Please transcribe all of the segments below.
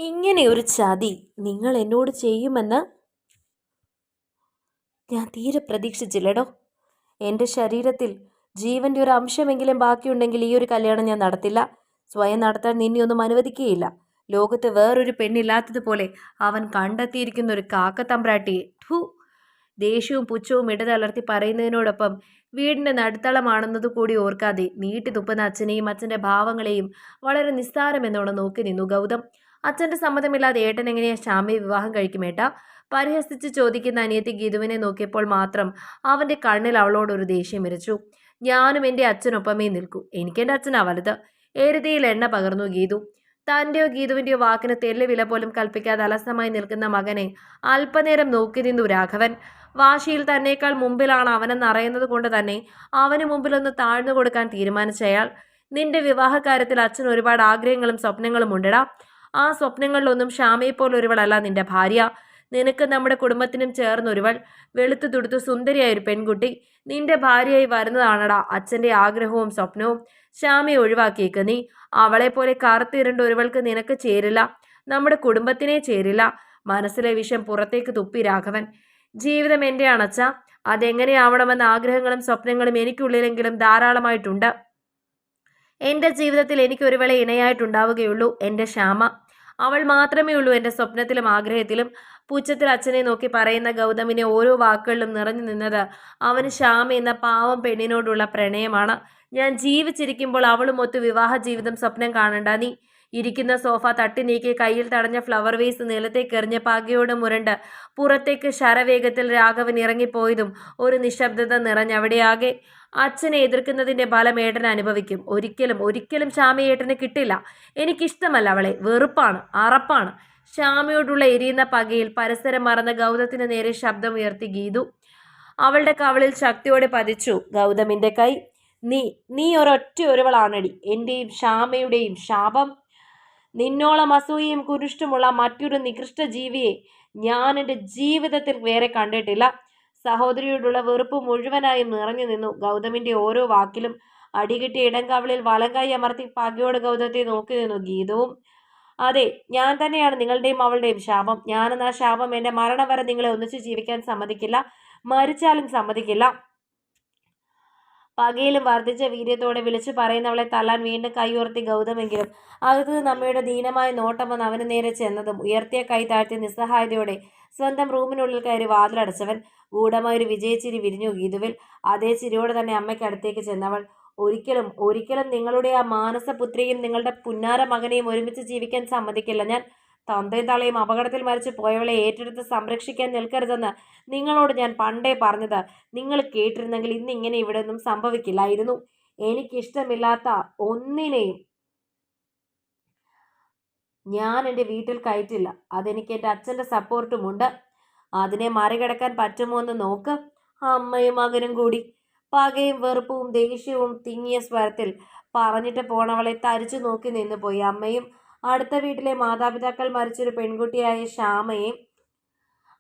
ഇങ്ങനെ ഒരു ചതി നിങ്ങൾ എന്നോട് ചെയ്യുമെന്ന് ഞാൻ തീരെ പ്രതീക്ഷിച്ചില്ലടോ. എൻ്റെ ശരീരത്തിൽ ജീവന്റെ ഒരു അംശമെങ്കിലും ബാക്കിയുണ്ടെങ്കിൽ ഈ ഒരു കല്യാണം ഞാൻ നടത്തില്ല. സ്വയം നടത്താൻ നിന്നെയൊന്നും അനുവദിക്കുകയില്ല. ലോകത്ത് വേറൊരു പെണ്ണില്ലാത്തതുപോലെ അവൻ കണ്ടെത്തിയിരിക്കുന്ന ഒരു കാക്കത്തമ്പ്രാട്ടിയെ. ഥൂ. ദേഷ്യവും പുച്ഛവും ഇടതളർത്തി പറയുന്നതിനോടൊപ്പം വീടിന്റെ നടുത്തളമാണെന്നത് കൂടി ഓർക്കാതെ നീട്ടി തുപ്പുന്ന അച്ഛനെയും അച്ഛന്റെ ഭാവങ്ങളെയും വളരെ നിസ്സാരമെന്നോണം നോക്കി നിന്നു ഗൗതം. അച്ഛന്റെ സമ്മതമില്ലാതെ ഏട്ടൻ എങ്ങനെയാ ശ്യാമയെ വിവാഹം കഴിക്കുമേട്ടാ? പരിഹസിച്ച് ചോദിക്കുന്ന അനിയത്തി ഗീതുവിനെ നോക്കിയപ്പോൾ മാത്രം അവന്റെ കണ്ണിൽ അവളോടൊരു ദേഷ്യം ഇരച്ചു. ഞാനും എൻ്റെ അച്ഛനൊപ്പമേ നിൽക്കൂ. എനിക്കെൻ്റെ അച്ഛനാ വലുത്. എരുതിയിൽ എണ്ണ പകർന്നു ഗീതു. തന്റെയോ ഗീതുവിന്റെയോ വാക്കിന് തെല്ല് വില പോലും കൽപ്പിക്കാതെ അലസമായി നിൽക്കുന്ന മകനെ അല്പനേരം നോക്കി നിന്നു രാഘവൻ. വാശിയിൽ തന്നേക്കാൾ മുമ്പിലാണ് അവനെന്ന് അറിയുന്നത് കൊണ്ട് തന്നെ അവന് മുമ്പിലൊന്ന് താഴ്ന്നു കൊടുക്കാൻ തീരുമാനിച്ചയാൾ. നിന്റെ വിവാഹകാര്യത്തിൽ അച്ഛൻ ഒരുപാട് ആഗ്രഹങ്ങളും സ്വപ്നങ്ങളും ഉണ്ടടാ. ആ സ്വപ്നങ്ങളിലൊന്നും ശ്യാമയെപ്പോലൊരുവളല്ല നിന്റെ ഭാര്യ. നിനക്ക് നമ്മുടെ കുടുംബത്തിനും ചേർന്നൊരുവൾ, വെളുത്തു തുടുത്തു സുന്ദരിയായൊരു പെൺകുട്ടി നിന്റെ ഭാര്യയായി വരുന്നതാണടാ അച്ഛന്റെ ആഗ്രഹവും സ്വപ്നവും. ശ്യാമയെ ഒഴിവാക്കിയേക്ക് നീ. അവളെ പോലെ കറുത്തിരണ്ട ഒരുവൾക്ക് നിനക്ക് ചേരില്ല, നമ്മുടെ കുടുംബത്തിനെ ചേരില്ല. മനസ്സിലെ വിഷം പുറത്തേക്ക് തുപ്പി രാഘവൻ. ജീവിതം എൻ്റെയാണ് അച്ഛാ. അതെങ്ങനെയാവണമെന്ന ആഗ്രഹങ്ങളും സ്വപ്നങ്ങളും എനിക്കുള്ളിലെങ്കിലും ധാരാളമായിട്ടുണ്ട്. എൻ്റെ ജീവിതത്തിൽ എനിക്കൊരുവേള ഇണയായിട്ടുണ്ടാവുകയുള്ളൂ എൻ്റെ ശ്യാമ. അവൾ മാത്രമേ ഉള്ളൂ എൻ്റെ സ്വപ്നത്തിലും ആഗ്രഹത്തിലും. പുച്ഛത്തിൽ അച്ഛനെ നോക്കി പറയുന്ന ഗൗതമിനെ ഓരോ വാക്കുകളിലും നിറഞ്ഞു നിന്നത് അവന് ശ്യാമ എന്ന പാവം പെണ്ണിനോടുള്ള പ്രണയമാണ്. ഞാൻ ജീവിച്ചിരിക്കുമ്പോൾ അവളുമൊത്ത് വിവാഹ ജീവിതം സ്വപ്നം കാണണ്ട നീ. ഇരിക്കുന്ന സോഫ തട്ടി നീക്കി കയ്യിൽ തടഞ്ഞ ഫ്ലവർ വേസ് നിലത്തേക്ക് എറിഞ്ഞ് പകയോട് മുരണ്ട് പുറത്തേക്ക് ശരവേഗത്തിൽ രാഘവൻ ഇറങ്ങിപ്പോയതും ഒരു നിശബ്ദത നിറഞ്ഞവിടെയാകെ. അച്ഛനെ എതിർക്കുന്നതിന്റെ ഫലം ഏട്ടൻ അനുഭവിക്കും. ഒരിക്കലും ഒരിക്കലും ശ്യാമയെ ഏട്ടന് കിട്ടില്ല. എനിക്കിഷ്ടമല്ല അവളെ. വെറുപ്പാണ്, അറപ്പാണ്. ശ്യാമയോടുള്ള എരിയുന്ന പകയിൽ പരസ്പരം മറന്ന ഗൗതത്തിന് നേരെ ശബ്ദം ഉയർത്തി ഗീതു. അവളുടെ കവളിൽ ശക്തിയോടെ പതിച്ചു ഗൗതമിന്റെ കൈ. നീ നീ ഒരൊറ്റ ഒരുവളാണടി എൻ്റെയും ശ്യാമയുടെയും ശാപം. നിന്നോളം അസൂയയും കുരുഷ്ടമുള്ള മറ്റൊരു നികൃഷ്ട ജീവിയെ ഞാൻ എൻ്റെ ജീവിതത്തിൽ വേറെ കണ്ടിട്ടില്ല. സഹോദരിയോടുള്ള വെറുപ്പ് മുഴുവനായും നിറഞ്ഞു നിന്നു ഗൗതമിന്റെ ഓരോ വാക്കിലും. അടികിട്ടിയ ഇടംകവളിൽ വലങ്കായി അമർത്തി പകയോട് ഗൗതത്തെ നോക്കി നിന്നു ഗീതവും. അതെ, ഞാൻ തന്നെയാണ് നിങ്ങളുടെയും അവളുടെയും ശാപം. ഞാനെന്ന ശാപം എൻ്റെ മരണം വരെ നിങ്ങളെ ഒന്നിച്ച് ജീവിക്കാൻ സമ്മതിക്കില്ല. മരിച്ചാലും സമ്മതിക്കില്ല. പകയിലും വർദ്ധിച്ച വീര്യത്തോടെ വിളിച്ചു പറയുന്നവളെ തല്ലാൻ വീണ്ടും കൈയുയർത്തി ഗൗതമെങ്കിലും അകത്തുനിന്ന് അമ്മയുടെ ദീനമായ നോട്ടം വന്ന് അവന് നേരെ ചെന്നതും ഉയർത്തിയ കൈ താഴ്ത്തി നിസ്സഹായതയോടെ സ്വന്തം റൂമിനുള്ളിൽ കയറി വാതിലടച്ചവൻ. ഗൂഢമായൊരു വിജയച്ചിരി വിരിഞ്ഞു ഗീതുവിൽ. അതേ ചിരിയോടെ തന്നെ അമ്മയ്ക്ക് അടുത്തേക്ക് ചെന്നവൾ. ഒരിക്കലും ഒരിക്കലും നിങ്ങളുടെ ആ മാനസപുത്രിയും നിങ്ങളുടെ പുന്നാര മകനെയും ഒരുമിച്ച് ജീവിക്കാൻ സമ്മതിക്കില്ല ഞാൻ. തന്തയും തളയും അപകടത്തിൽ മരിച്ചു പോയവളെ ഏറ്റെടുത്ത് സംരക്ഷിക്കാൻ നിൽക്കരുതെന്ന് നിങ്ങളോട് ഞാൻ പണ്ടേ പറഞ്ഞത് നിങ്ങൾ കേട്ടിരുന്നെങ്കിൽ ഇന്നിങ്ങനെ ഇവിടെ ഒന്നും സംഭവിക്കില്ലായിരുന്നു. എനിക്കിഷ്ടമില്ലാത്ത ഒന്നിനെയും ഞാൻ എൻ്റെ വീട്ടിൽ കയറ്റില്ല. അതെനിക്ക് എൻ്റെ അച്ഛൻ്റെ സപ്പോർട്ടുമുണ്ട്. അതിനെ മറികടക്കാൻ പറ്റുമോ എന്ന് നോക്ക്. അമ്മയും മകനും കൂടി. പകയും വെറുപ്പും ദേഷ്യവും തിങ്ങിയ സ്വരത്തിൽ പറഞ്ഞിട്ട് പോണവളെ തരിച്ചു നോക്കി നിന്നു പോയി അമ്മയും. അടുത്ത വീട്ടിലെ മാതാപിതാക്കൾ മരിച്ചൊരു പെൺകുട്ടിയായ ശ്യാമയെ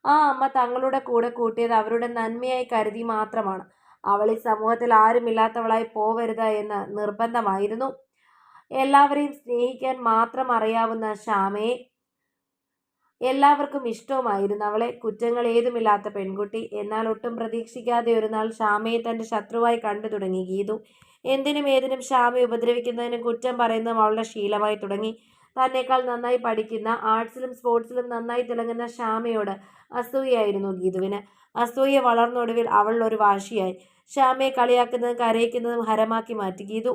ആ അമ്മ തങ്ങളുടെ കൂടെ കൂട്ടിയത് അവരുടെ നന്മയായി കരുതി മാത്രമാണ്. അവൾ ഈ സമൂഹത്തിൽ ആരുമില്ലാത്തവളായി പോവരുത് എന്ന് നിർബന്ധമായിരുന്നു. എല്ലാവരെയും സ്നേഹിക്കാൻ മാത്രം അറിയാവുന്ന ശ്യാമയെ എല്ലാവർക്കും ഇഷ്ടവുമായിരുന്നു. അവളെ കുറ്റങ്ങൾ ഏതുമില്ലാത്ത പെൺകുട്ടി. എന്നാൽ ഒട്ടും പ്രതീക്ഷിക്കാതെ ഒരു നാൾ ശ്യാമയെ തൻ്റെ ശത്രുവായി കണ്ടു തുടങ്ങി ഗീതു. എന്തിനും ഏതിനും ശ്യാമയെ ഉപദ്രവിക്കുന്നതിനും കുറ്റം പറയുന്നതും അവളുടെ ശീലമായി തുടങ്ങി. തന്നേക്കാൾ നന്നായി പഠിക്കുന്ന, ആർട്സിലും സ്പോർട്സിലും നന്നായി തിളങ്ങുന്ന ശ്യാമയോട് അസൂയായിരുന്നു ഗീതുവിന്. അസൂയ വളർന്നൊടുവിൽ അവൾ ഒരു വാശിയായി. ശ്യാമയെ കളിയാക്കുന്നതും കരയിക്കുന്നതും ഹരമാക്കി മാറ്റി ഗീതു.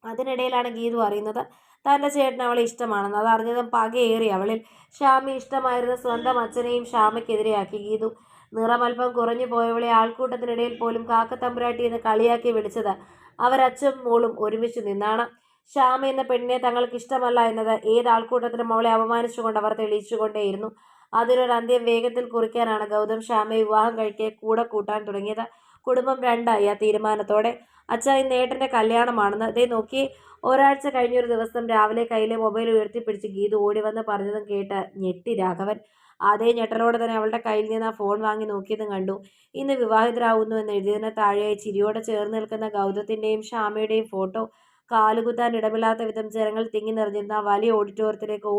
അതിനിടയിലാണ് ഗീതു അറിയുന്നത് തൻ്റെ ചേട്ടന് അവളെ ഇഷ്ടമാണെന്ന്. അതറിഞ്ഞതും പകയേറി അവളിൽ. ശ്യാമയെ ഇഷ്ടമായിരുന്ന സ്വന്തം അച്ഛനെയും ശ്യാമയ്ക്കെതിരെയാക്കി ഗീതു. നിറമൽപ്പം കുറഞ്ഞു പോയവളെ ആൾക്കൂട്ടത്തിനിടയിൽ പോലും കാക്കത്തമ്പുരാട്ടി എന്ന് കളിയാക്കി വിളിച്ചത് അവരച്ഛൻ മോളും ഒരുമിച്ച് നിന്നാണ്. ശ്യാമ എന്ന പെണ്ണിനെ തങ്ങൾക്ക് ഇഷ്ടമല്ല എന്നത് ഏത് ആൾക്കൂട്ടത്തിലും അവളെ അപമാനിച്ചുകൊണ്ട് അവർ തെളിയിച്ചുകൊണ്ടേയിരുന്നു. അതിനൊരു അന്ത്യം വേഗത്തിൽ കുറിക്കാനാണ് ഗൗതം ശ്യാമയെ വിവാഹം കഴിക്കെ കൂടെ കൂട്ടാൻ തുടങ്ങിയത്. കുടുംബം രണ്ടായി ആ തീരുമാനത്തോടെ. അച്ഛാ, ഇന്ന് ഏട്ടൻ്റെ കല്യാണമാണെന്ന്. അതേ നോക്കിയേ. ഒരാഴ്ച കഴിഞ്ഞൊരു ദിവസം രാവിലെ കയ്യിലെ മൊബൈൽ ഉയർത്തിപ്പിടിച്ച് ഗീതു ഓടി വന്ന് പറഞ്ഞതും കേട്ട് ഞെട്ടി രാഘവൻ. അതേ ഞെട്ടലോടെ തന്നെ അവളുടെ കയ്യിൽ നിന്ന് ആ ഫോൺ വാങ്ങി നോക്കിയതും കണ്ടു. ഇന്ന് വിവാഹിതരാകുന്നു എന്ന് എഴുതിയതിന് താഴെയായി ചിരിയോടെ ചേർന്ന് നിൽക്കുന്ന ഗൗതത്തിൻ്റെയും ശ്യാമയുടെയും ഫോട്ടോ. കാലുകുത്താൻ ഇടമില്ലാത്ത വിധം ജനങ്ങൾ തിങ്ങി നിറഞ്ഞിരുന്ന ആ വലിയ ഓഡിറ്റോറിയത്തിലേക്ക്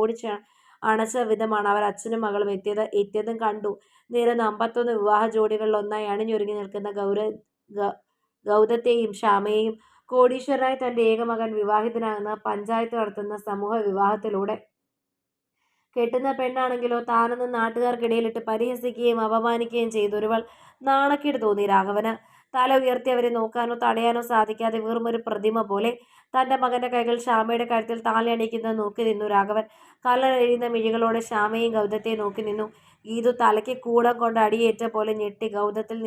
അണച്ച വിധമാണ് അവർ അച്ഛനും മകളും എത്തിയതും കണ്ടു. നിരന്ന് 51 വിവാഹ ജോഡികളിൽ ഒന്നായി അണിഞ്ഞൊരുങ്ങി നിൽക്കുന്ന ഗൗതത്തെയും ശ്യാമയെയും. കോടീശ്വരനായി തന്റെ ഏകമകൻ വിവാഹിതനാകുന്ന പഞ്ചായത്ത് നടത്തുന്ന സമൂഹ വിവാഹത്തിലൂടെ. കെട്ടുന്ന പെണ്ണാണെങ്കിലോ താനെന്ന് നാട്ടുകാർക്കിടയിലിട്ട് പരിഹസിക്കുകയും അപമാനിക്കുകയും ചെയ്തൊരുവൾ. നാണക്കേട് തോന്നി രാഘവന്. തല ഉയർത്തി അവരെ നോക്കാനോ തടയാനോ സാധിക്കാതെ വെറുമൊരു പ്രതിമ പോലെ തന്റെ മകന്റെ കൈകൾ ശ്യാമയുടെ കഴുത്തിൽ താലി അണിയിക്കുന്നത് നോക്കി നിന്നു രാഘവൻ. കലരെഴുന്ന മിഴികളോടെ ശ്യാമയും ഗൗതത്തെയും നോക്കി നിന്നു. ഗീതു തലയ്ക്ക് കൂടം കൊണ്ട് അടിയേറ്റ പോലെ ഞെട്ടി ഗൗതത്തിൽ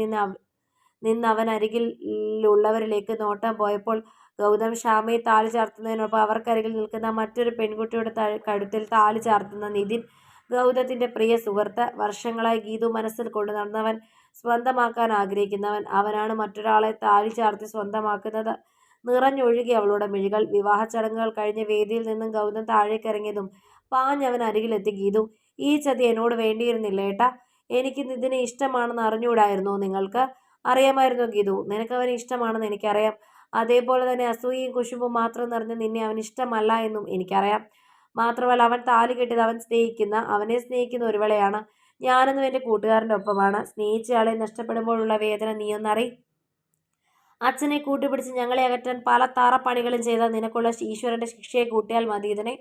നിന്ന് അവൻ അരികിലുള്ളവരിലേക്ക് നോട്ടം പോയപ്പോൾ ഗൗതം ശ്യാമയെ താലി ചാർത്തുന്നതിനൊപ്പം അവർക്കരികിൽ നിൽക്കുന്ന മറ്റൊരു പെൺകുട്ടിയുടെ കഴുത്തിൽ താലി ചാർത്തുന്ന നിതിൻ, ഗൗതത്തിന്റെ പ്രിയ സുഹൃത്ത്. വർഷങ്ങളായി ഗീതു മനസ്സിൽ കൊണ്ടു നടന്നവൻ, സ്വന്തമാക്കാൻ ആഗ്രഹിക്കുന്നവൻ. അവനാണ് മറ്റൊരാളെ താലി ചാർത്തി സ്വന്തമാക്കുന്നത്. നിറഞ്ഞൊഴുകി അവളുടെ മിഴികൾ. വിവാഹ ചടങ്ങുകൾ കഴിഞ്ഞ് വേദിയിൽ നിന്നും ഗൗതം താഴേക്കിറങ്ങിയതും പാഞ്ഞവൻ അരികിലെത്തി. ഗീതു, ഈ ചതി എന്നോട് വേണ്ടിയിരുന്നില്ല ഏട്ടാ. എനിക്ക് നിതിനെ ഇഷ്ടമാണെന്ന് അറിഞ്ഞുകൂടായിരുന്നോ നിങ്ങൾക്ക്? അറിയാമായിരുന്നു ഗീതു. നിനക്കവനെ ഇഷ്ടമാണെന്ന് എനിക്കറിയാം. അതേപോലെ തന്നെ അസൂയയും കുശുമ്പും മാത്രം നിറഞ്ഞ നിന്നെ അവൻ ഇഷ്ടമല്ല എന്നും എനിക്കറിയാം. മാത്രമല്ല അവൻ താലി കെട്ടിയത് അവനെ സ്നേഹിക്കുന്ന ഒരുവളെയാണ്. ഞാനെന്നും എൻ്റെ കൂട്ടുകാരൻ്റെ ഒപ്പമാണ്. സ്നേഹിച്ചയാളെ നഷ്ടപ്പെടുമ്പോഴുള്ള വേദന നീയൊന്നറി. അച്ഛനെ കൂട്ടുപിടിച്ച് ഞങ്ങളെ അകറ്റാൻ പല താറപ്പണികളും ചെയ്താൽ നിനക്കുള്ള ഈശ്വരൻ്റെ ശിക്ഷയെ കൂട്ടിയാൽ മതി ഇതിനെ.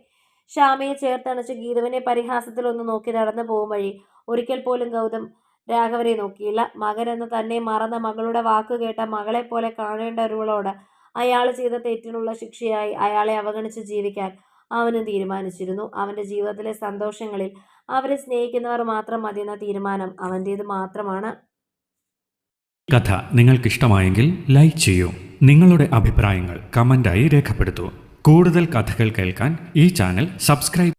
ശ്യാമയെ ചേർത്തണച്ച് ഗീതുവിനെ പരിഹാസത്തിലൊന്ന് നോക്കി നടന്നു പോകും വഴി ഒരിക്കൽ പോലും ഗൗതം രാഘവനെ നോക്കിയില്ല. മകനെന്ന് തന്നെ മറന്ന മകളുടെ വാക്കു കേട്ട മകളെപ്പോലെ കാണേണ്ടവരോട് അയാൾ ചെയ്ത തെറ്റിനുള്ള ശിക്ഷയായി അയാളെ അവഗണിച്ച് ജീവിക്കാൻ അവനും തീരുമാനിച്ചിരുന്നു. അവൻ്റെ ജീവിതത്തിലെ സന്തോഷങ്ങളിൽ അവരെ സ്നേഹിക്കുന്നവർ മാത്രം മതിയെന്ന തീരുമാനം അവൻ്റേത് മാത്രമാണ്. കഥ നിങ്ങൾക്കിഷ്ടമായെങ്കിൽ ലൈക്ക് ചെയ്യൂ. നിങ്ങളുടെ അഭിപ്രായങ്ങൾ കമൻ്റായി രേഖപ്പെടുത്തൂ. കൂടുതൽ കഥകൾ കേൾക്കാൻ ഈ ചാനൽ സബ്സ്ക്രൈബ്